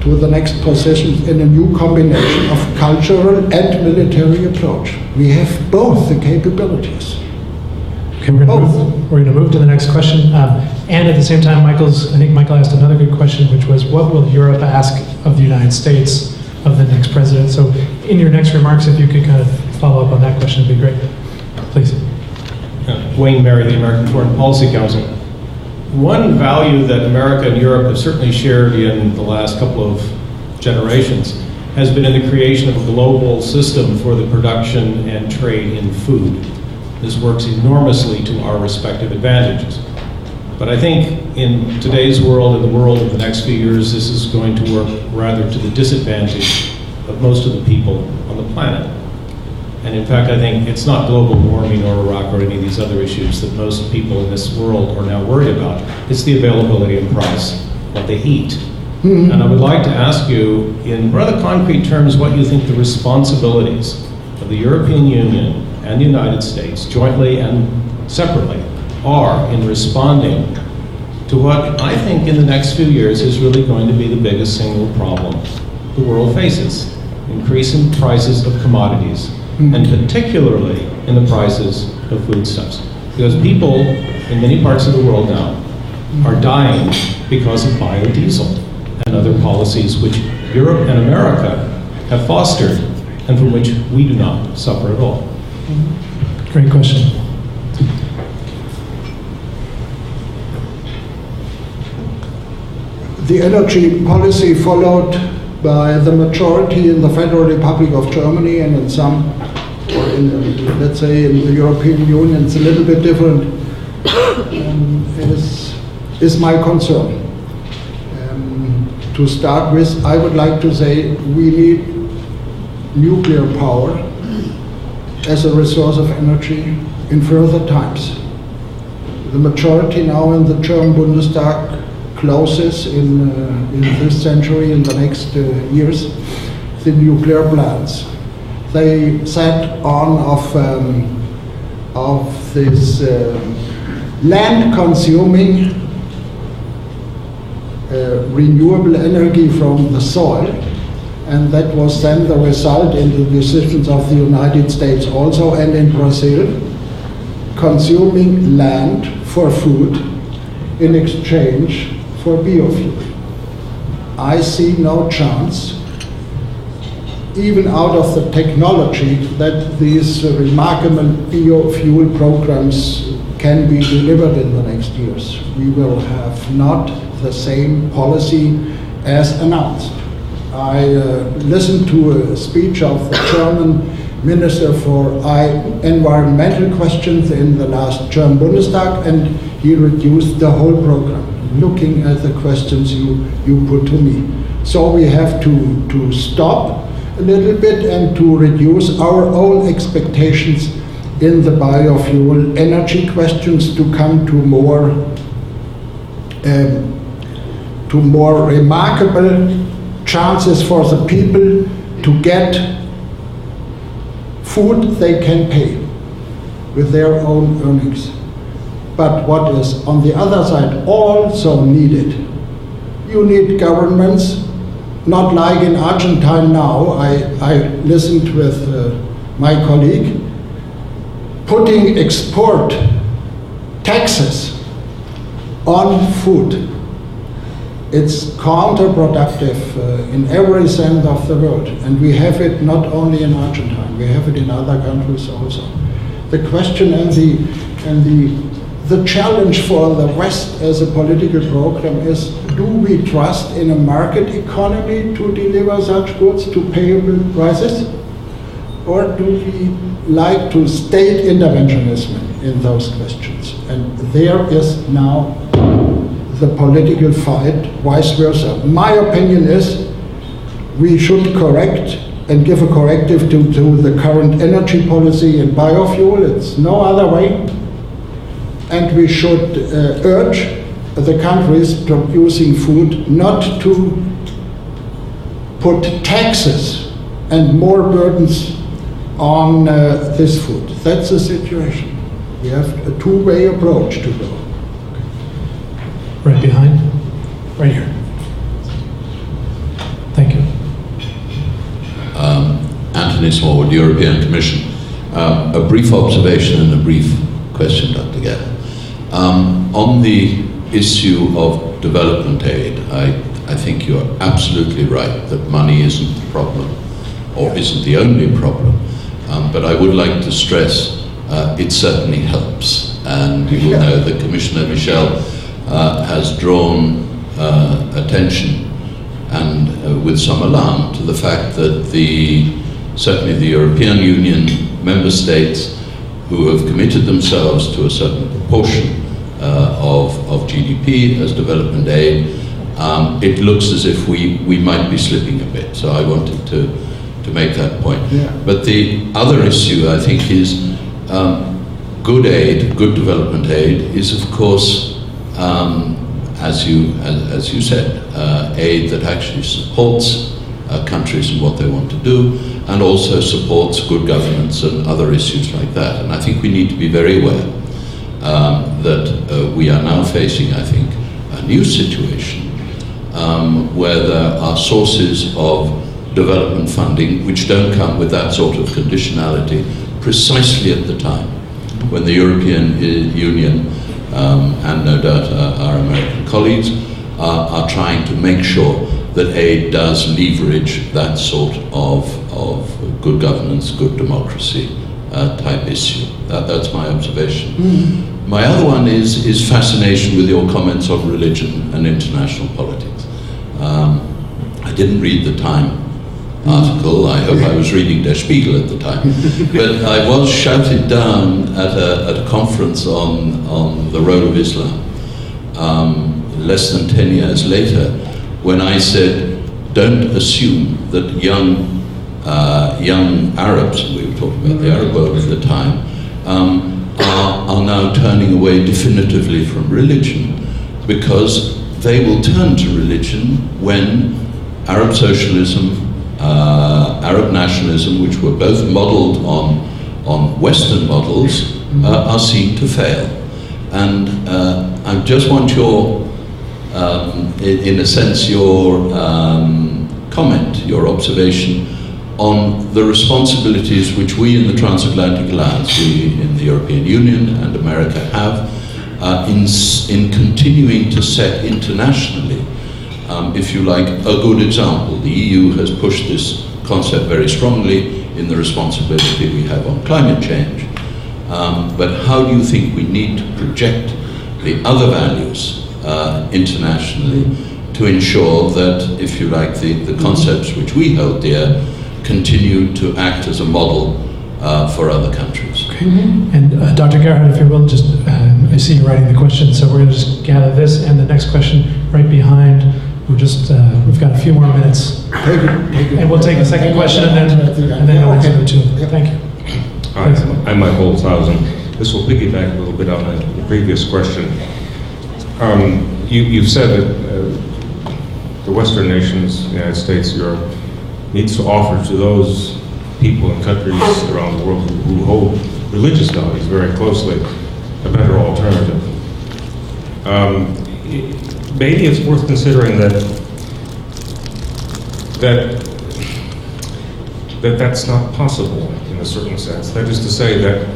to the next position in a new combination of cultural and military approach. We have both the capabilities. Okay, we're going to move to the next question. And at the same time, I think Michael asked another good question, which was, what will Europe ask of the United States of the next president? So in your next remarks, if you could kind of follow up on that question, it'd be great. Please. Wayne Merry, the American Foreign Policy Council. One value that America and Europe have certainly shared in the last couple of generations has been in the creation of a global system for the production and trade in food. This works enormously to our respective advantages. But I think in today's world, in the world of the next few years, this is going to work rather to the disadvantage of most of the people on the planet. And in fact, I think it's not global warming or Iraq or any of these other issues that most people in this world are now worried about. It's the availability and price of what they eat. And I would like to ask you, in rather concrete terms, what you think the responsibilities of the European Union and the United States, jointly and separately, are in responding to what I think in the next few years is really going to be the biggest single problem the world faces: increasing prices of commodities, and particularly in the prices of foodstuffs. Because people in many parts of the world now are dying because of biodiesel and other policies which Europe and America have fostered and from which we do not suffer at all. Great question. The energy policy followed by the majority in the Federal Republic of Germany and in some, or in, let's say, in the European Union, it's a little bit different, is my concern. To start with, I would like to say we need nuclear power as a resource of energy in further times. The majority now in the German Bundestag closes in this century, in the next years, the nuclear plants. They set on of this land-consuming renewable energy from the soil, and that was then the result in the decisions of the United States also and in Brazil, consuming land for food in exchange for biofuel. I see no chance, even out of the technology, that these remarkable biofuel programs can be delivered in the next years. We will have not the same policy as announced. I listened to a speech of the German Minister for Environmental Questions in the last German Bundestag, and he reduced the whole program, looking at the questions you put to me. So we have to stop a little bit and to reduce our own expectations in the biofuel energy questions to come to more remarkable chances for the people to get food they can pay with their own earnings. But what is on the other side also needed, you need governments, not like in Argentina now. I listened with my colleague, putting export taxes on food. It's counterproductive in every sense of the word. And we have it not only in Argentina, we have it in other countries also. The question and the challenge for the West as a political program is, do we trust in a market economy to deliver such goods to payable prices? Or do we like to state interventionism in those questions? And there is now the political fight, vice versa. My opinion is we should correct and give a corrective to the current energy policy in biofuel. It's no other way. And we should urge the countries producing food not to put taxes and more burdens on this food. That's the situation. We have a two-way approach to go. Right behind, right here. Thank you. Anthony Smallwood, European Commission. A brief observation and a brief question, Dr. Gell. On the issue of development aid, I think you're absolutely right that money isn't the problem, or isn't the only problem. But I would like to stress it certainly helps. And you will know that Commissioner Michel has drawn attention, and with some alarm, to the fact that certainly the European Union member states who have committed themselves to a certain proportion of GDP as development aid, it looks as if we might be slipping a bit. So I wanted to make that point. Yeah. But the other issue, I think, is good aid, good development aid, is of course as you said, aid that actually supports countries in what they want to do, and also supports good governance and other issues like that. And I think we need to be very aware that we are now facing, I think, a new situation where there are sources of development funding which don't come with that sort of conditionality precisely at the time when the European Union and no doubt our American colleagues are trying to make sure that aid does leverage that sort of good governance, good democracy type issue. That's my observation. My other one is fascination with your comments on religion and international politics. I didn't read the Time article. I hope I was reading Der Spiegel at the time. But I was shouted down at a conference on the role of Islam less than 10 years later, when I said, don't assume that young Arabs, we were talking about the Arab world at the time, are now turning away definitively from religion, because they will turn to religion when Arab socialism, Arab nationalism, which were both modeled on Western models, are seen to fail. And I just want your, in a sense, your comment, your observation on the responsibilities which we in the Transatlantic Alliance, we in the European Union and America have in continuing to set internationally, if you like, a good example. The EU has pushed this concept very strongly in the responsibility we have on climate change. But how do you think we need to project the other values internationally to ensure that, if you like, the concepts which we hold dear continue to act as a model for other countries? Okay. And Dr. Gerhardt, if you will, just, I see you writing the question, so we're going to just gather this and the next question right behind. We've got a few more minutes. Take it. And we'll take a second question and then go into the two. Thank you. Hi, I'm Michael Holzhausen. This will piggyback a little bit on the previous question. You've said that the Western nations, the United States, Europe, needs to offer to those people and countries around the world who hold religious values very closely a better alternative. Maybe it's worth considering that's not possible in a certain sense. That is to say that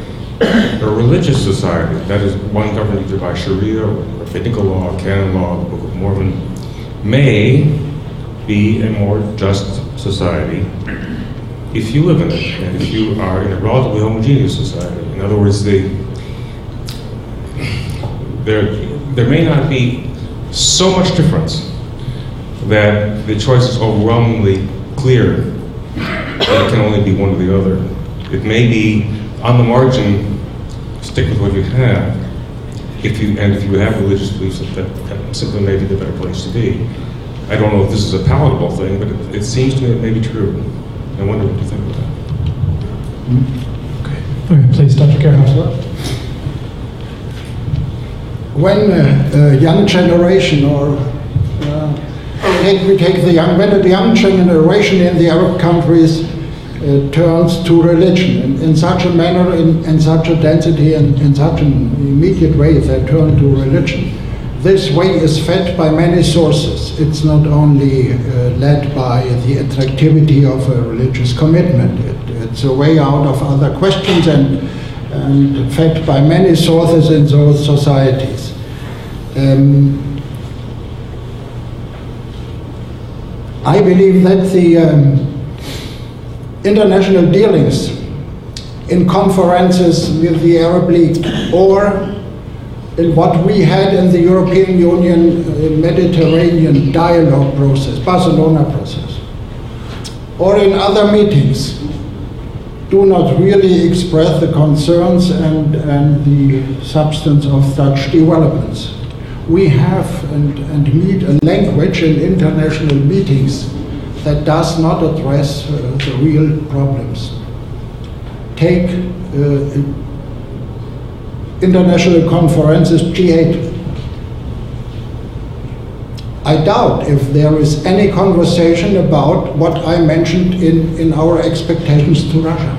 a religious society, that is one governed either by Sharia or rabbinical law, canon law, the Book of Mormon, may be a more just society if you live in it, and if you are in a relatively homogeneous society. In other words, there may not be so much difference that the choice is overwhelmingly clear that it can only be one or the other. It may be on the margin, stick with what you have, if you have religious beliefs that simply may be the better place to be. I don't know if this is a palatable thing, but it seems to me it may be true. I wonder what you think of that. Okay, please, Dr. Gerhardt. When a young generation, or we take the young generation in the Arab countries turns to religion in such a manner, in such a density, and in such an immediate way, they turn to religion. This way is fed by many sources. It's not only led by the attractivity of a religious commitment. It's a way out of other questions and fed by many sources in those societies. I believe that the international dealings in conferences with the Arab League, or in what we had in the European Union Mediterranean dialogue process, Barcelona process, or in other meetings, do not really express the concerns and the substance of such developments. We have and meet a language in international meetings that does not address the real problems. Take international conferences, G8. I doubt if there is any conversation about what I mentioned in our expectations to Russia.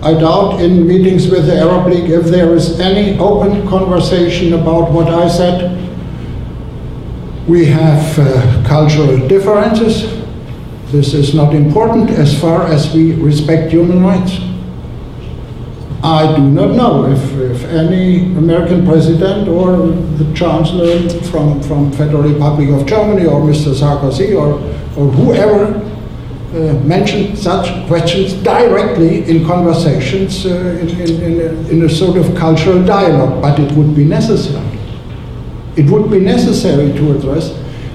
I doubt in meetings with the Arab League if there is any open conversation about what I said. We have cultural differences. This is not important as far as we respect human rights. I do not know if any American president or the Chancellor from Federal Republic of Germany or Mr. Sarkozy or whoever mentioned such questions directly in conversations in a sort of cultural dialogue, but it would be necessary. It would be necessary to address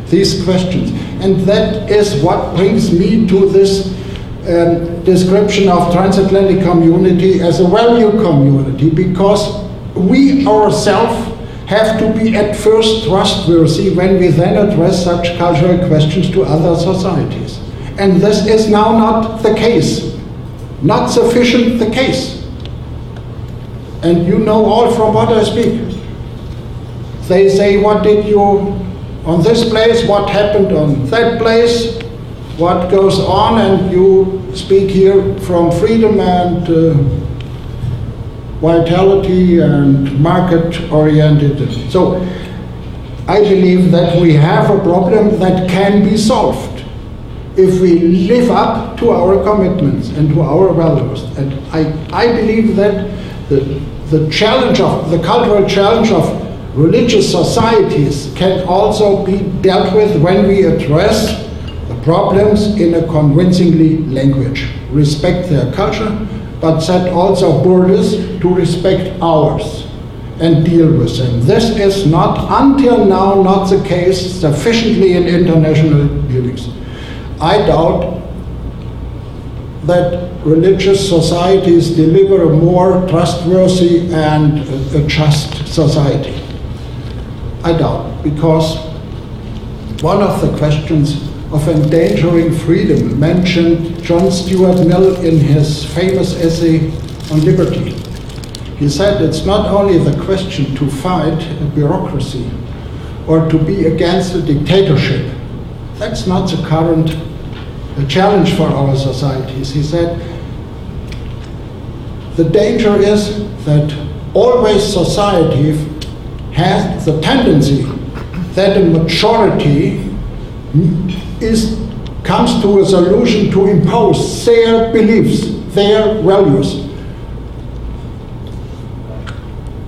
these questions. And that is what brings me to this description of transatlantic community as a value community, because we ourselves have to be at first trustworthy when we then address such cultural questions to other societies. And this is now not the case, not sufficient the case. And you know all from what I speak. They say, what did you on this place, what happened on that place, what goes on, and you speak here from freedom and vitality and market-oriented. So I believe that we have a problem that can be solved if we live up to our commitments and to our values. And I believe that the challenge of the cultural challenge of religious societies can also be dealt with when we address the problems in a convincingly language. Respect their culture, but set also borders to respect ours and deal with them. This is not, until now, not the case sufficiently in international dealings. I doubt that religious societies deliver a more trustworthy and a just society. I doubt, because one of the questions of endangering freedom mentioned John Stuart Mill in his famous essay on liberty. He said it's not only the question to fight a bureaucracy or to be against a dictatorship. That's not the current challenge for our societies. He said the danger is that always society has the tendency that a majority comes to a solution to impose their beliefs, their values,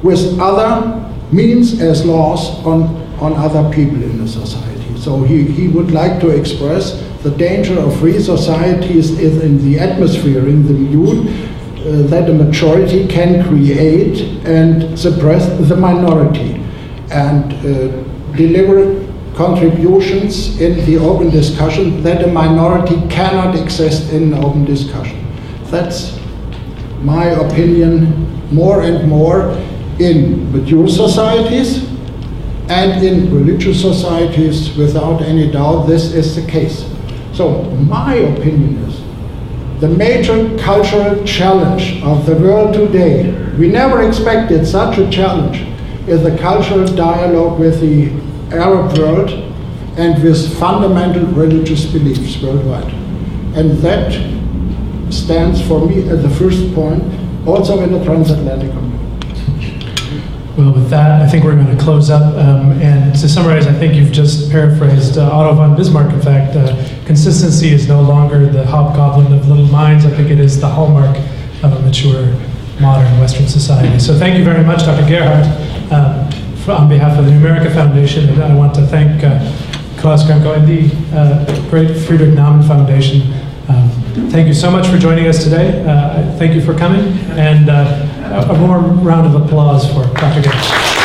with other means as laws on other people in the society. So he would like to express the danger of free societies is in the atmosphere, in the mood, that a majority can create and suppress the minority and deliver contributions in the open discussion that a minority cannot exist in an open discussion. That's my opinion more and more in mature societies and in religious societies. Without any doubt, this is the case. So my opinion is the major cultural challenge of the world today, we never expected such a challenge, is the cultural dialogue with the Arab world and with fundamental religious beliefs worldwide. And that stands for me at the first point, also in the transatlantic community. Well, with that, I think we're going to close up. And to summarize, I think you've just paraphrased Otto von Bismarck. In fact, consistency is no longer the hobgoblin of little minds. I think it is the hallmark of a mature, modern Western society. So thank you very much, Dr. Gerhardt. On behalf of the America Foundation, and I want to thank Klaus Granko and the great Friedrich Naumann Foundation. Thank you so much for joining us today. Thank you for coming, and a warm round of applause for Dr. Gerhardt.